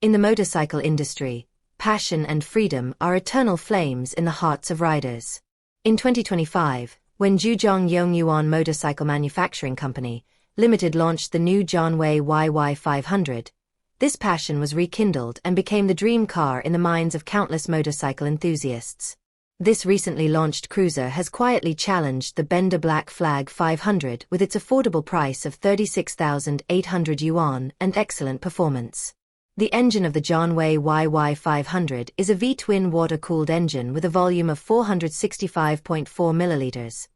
In the motorcycle industry, passion and freedom are eternal flames in the hearts of riders. In 2025, when Zhejiang Yongyuan Motorcycle Manufacturing Company Limited launched the new Jonway YY 500, this passion was rekindled and became the dream car in the minds of countless motorcycle enthusiasts. This recently launched cruiser has quietly challenged the Benda Black Flag 500 with its affordable price of 36,800 yuan and excellent performance. The engine of the Jonway YY 500 is a V-twin water-cooled engine with a volume of 465.4 milliliters,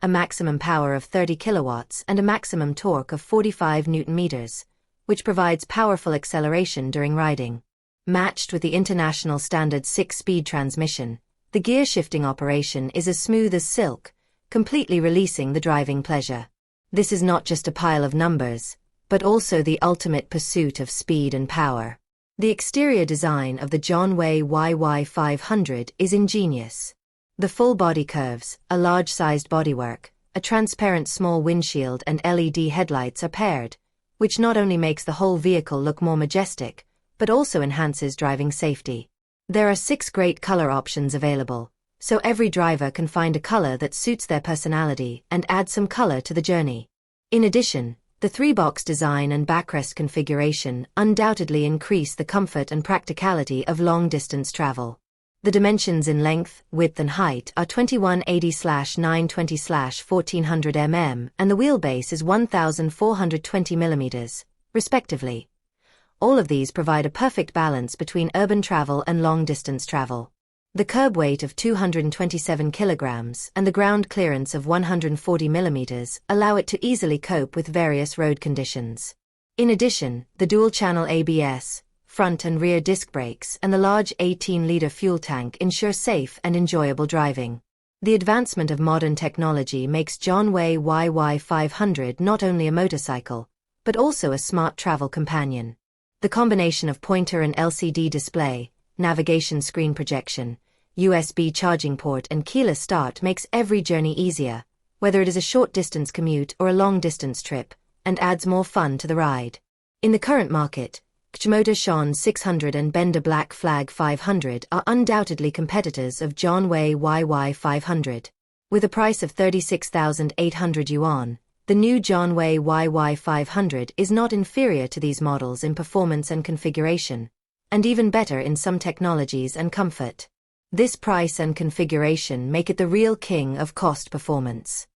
a maximum power of 30 kilowatts and a maximum torque of 45 Nm, which provides powerful acceleration during riding. Matched with the international standard 6-speed transmission, the gear shifting operation is as smooth as silk, completely releasing the driving pleasure. This is not just a pile of numbers, but also the ultimate pursuit of speed and power. The exterior design of the Jonway YY 500 is ingenious. The full body curves, a large-sized bodywork, a transparent small windshield and LED headlights are paired, which not only makes the whole vehicle look more majestic, but also enhances driving safety. There are 6 great color options available, so every driver can find a color that suits their personality and add some color to the journey. In addition, the 3-box design and backrest configuration undoubtedly increase the comfort and practicality of long-distance travel. The dimensions in length, width and height are 2180/920/1400 mm and the wheelbase is 1420 mm, respectively. All of these provide a perfect balance between urban travel and long-distance travel. The curb weight of 227 kilograms and the ground clearance of 140 millimeters allow it to easily cope with various road conditions. In addition, the dual-channel ABS, front and rear disc brakes and the large 18-liter fuel tank ensure safe and enjoyable driving. The advancement of modern technology makes Jonway YY 500 not only a motorcycle, but also a smart travel companion. The combination of pointer and LCD display, navigation screen projection, USB charging port and keyless start makes every journey easier, whether it is a short-distance commute or a long-distance trip, and adds more fun to the ride. In the current market, Yongyuan 600 and Benda Black Flag 500 are undoubtedly competitors of Jonway YY 500. With a price of 36,800 yuan, the new Jonway YY 500 is not inferior to these models in performance and configuration, and even better in some technologies and comfort. This price and configuration make it the real king of cost performance.